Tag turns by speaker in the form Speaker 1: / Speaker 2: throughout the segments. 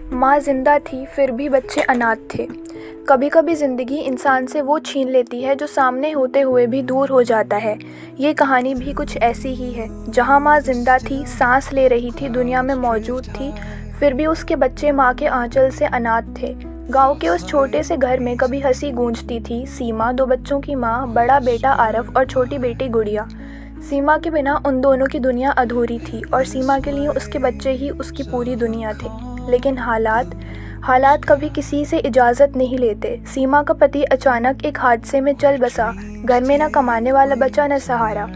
Speaker 1: माँ जिंदा थी फिर भी बच्चे अनाथ थे। कभी कभी ज़िंदगी इंसान से वो छीन लेती है जो सामने होते हुए भी दूर हो जाता है। ये कहानी भी कुछ ऐसी ही है, जहाँ माँ जिंदा थी, सांस ले रही थी, दुनिया में मौजूद थी, फिर भी उसके बच्चे माँ के आंचल से अनाथ थे। गांव के उस छोटे से घर में कभी हंसी गूंजती थी। सीमा 2 बच्चों की माँ, बड़ा बेटा आरव और छोटी बेटी गुड़िया। सीमा के बिना उन दोनों की दुनिया अधूरी थी और सीमा के लिए उसके बच्चे ही उसकी पूरी दुनिया थे। लेकिन हालात कभी किसी से इजाज़त नहीं लेते। सीमा का पति अचानक एक हादसे में चल बसा। घर में न कमाने वाला बचा न सहारा।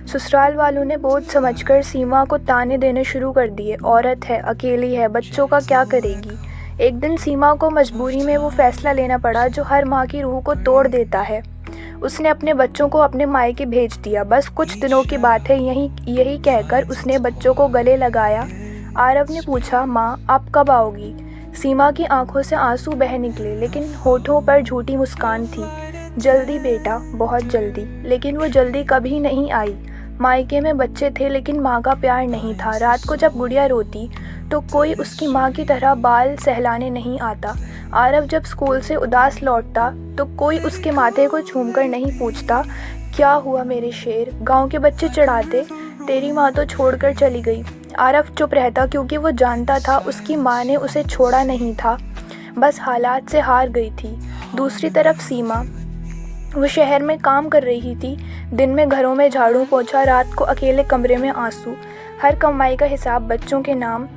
Speaker 1: ससुराल वालों ने बोझ समझकर सीमा को ताने देने शुरू कर दिए। औरत है, अकेली है, बच्चों का क्या करेगी। एक दिन सीमा को मजबूरी में वो फैसला लेना पड़ा जो हर माँ की रूह को तोड़ देता है। उसने अपने बच्चों को अपने मायके भेज दिया। बस कुछ दिनों की बात है, यही कहकर उसने बच्चों को गले लगाया। आरव ने पूछा, माँ आप कब आओगी। सीमा की आंखों से आंसू बह निकले, लेकिन होठों पर झूठी मुस्कान थी। जल्दी बेटा, बहुत जल्दी। लेकिन वो जल्दी कभी नहीं आई। मायके में बच्चे थे लेकिन माँ का प्यार नहीं था। रात को जब गुड़िया रोती तो कोई उसकी माँ की तरह बाल सहलाने नहीं आता। आरव जब स्कूल से उदास लौटता तो कोई उसके माथे को चूमकर नहीं पूछता, क्या हुआ मेरे शेर। गांव के बच्चे चिढ़ाते, तेरी माँ तो छोड़कर चली गई। आरव चुप रहता क्योंकि वो जानता था उसकी माँ ने उसे छोड़ा नहीं था, बस हालात से हार गई थी। दूसरी तरफ सीमा, वो शहर में काम कर रही थी। दिन में घरों में झाड़ू पोंछा, रात को अकेले कमरे में आंसू। हर कमाई का हिसाब बच्चों के नाम,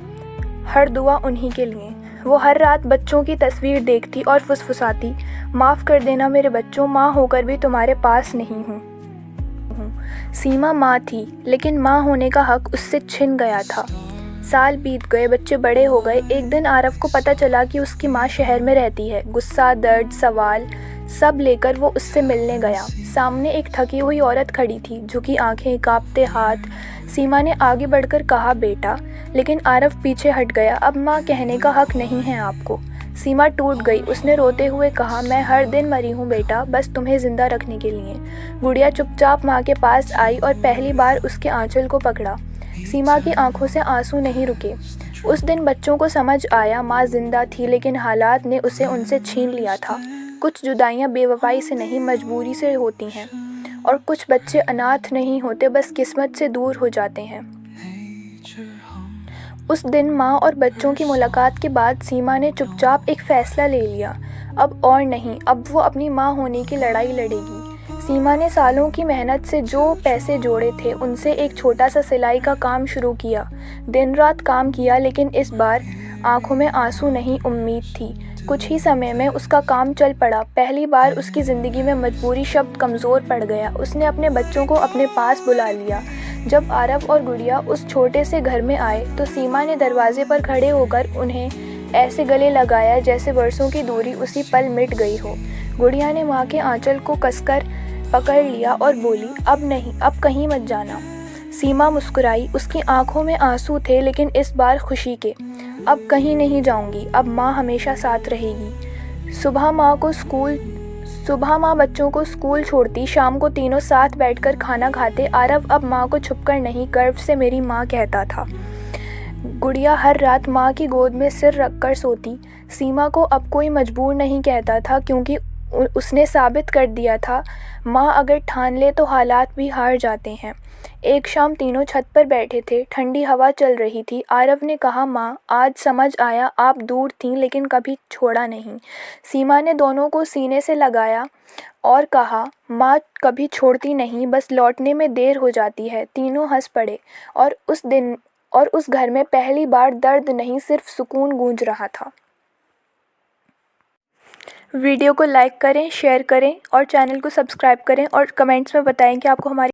Speaker 1: हर दुआ उन्हीं के लिए। वो हर रात बच्चों की तस्वीर देखती और फुसफुसाती, माफ़ कर देना मेरे बच्चों, माँ होकर भी तुम्हारे पास नहीं हूँ। सीमा माँ थी, लेकिन माँ होने का हक उससे छिन गया था। साल बीत गए, बच्चे बड़े हो गए। एक दिन आरव को पता चला कि उसकी माँ शहर में रहती है। गुस्सा, दर्द, सवाल सब लेकर वो उससे मिलने गया। सामने एक थकी हुई औरत खड़ी थी, झुकी आंखें, कांपते हाथ। सीमा ने आगे बढ़कर कहा, बेटा। लेकिन आरव पीछे हट गया। अब माँ कहने का हक नहीं है आपको। सीमा टूट गई। उसने रोते हुए कहा, मैं हर दिन मरी हूँ बेटा, बस तुम्हें जिंदा रखने के लिए। गुड़िया चुपचाप माँ के पास आई और पहली बार उसके आंचल को पकड़ा। सीमा की आंखों से आंसू नहीं रुके। उस दिन बच्चों को समझ आया, माँ जिंदा थी लेकिन हालात ने उसे उनसे छीन लिया था। कुछ जुदाइयाँ बेवफाई से नहीं, मजबूरी से होती हैं। और कुछ बच्चे अनाथ नहीं होते, बस किस्मत से दूर हो जाते हैं। उस दिन माँ और बच्चों की मुलाकात के बाद सीमा ने चुपचाप एक फ़ैसला ले लिया। अब और नहीं, अब वो अपनी माँ होने की लड़ाई लड़ेगी। सीमा ने सालों की मेहनत से जो पैसे जोड़े थे उनसे एक छोटा सा सिलाई का काम शुरू किया। दिन रात काम किया, लेकिन इस बार आंखों में आंसू नहीं, उम्मीद थी। कुछ ही समय में उसका काम चल पड़ा। पहली बार उसकी ज़िंदगी में मजबूरी शब्द कमज़ोर पड़ गया। उसने अपने बच्चों को अपने पास बुला लिया। जब आरव और गुड़िया उस छोटे से घर में आए तो सीमा ने दरवाजे पर खड़े होकर उन्हें ऐसे गले लगाया जैसे वर्षों की दूरी उसी पल मिट गई हो। गुड़िया ने माँ के आंचल को कसकर पकड़ लिया और बोली, अब नहीं, अब कहीं मत जाना। सीमा मुस्कुराई। उसकी आंखों में आंसू थे, लेकिन इस बार खुशी के। अब कहीं नहीं जाऊंगी, अब माँ हमेशा साथ रहेगी। सुबह माँ बच्चों को स्कूल छोड़ती, शाम को तीनों साथ बैठकर खाना खाते। आरव अब माँ को छुपकर नहीं, गर्व से मेरी माँ कहता था। गुड़िया हर रात माँ की गोद में सिर रखकर सोती। सीमा को अब कोई मजबूर नहीं कहता था, क्योंकि उसने साबित कर दिया था, माँ अगर ठान ले तो हालात भी हार जाते हैं। एक शाम तीनों छत पर बैठे थे, ठंडी हवा चल रही थी। आरव ने कहा, माँ आज समझ आया, आप दूर थीं लेकिन कभी छोड़ा नहीं। सीमा ने दोनों को सीने से लगाया और कहा, माँ कभी छोड़ती नहीं, बस लौटने में देर हो जाती है। तीनों हंस पड़े और उस घर में पहली बार दर्द नहीं, सिर्फ सुकून गूंज रहा था। वीडियो को लाइक करें, शेयर करें और चैनल को सब्सक्राइब करें और कमेंट्स में बताएं कि आपको हमारी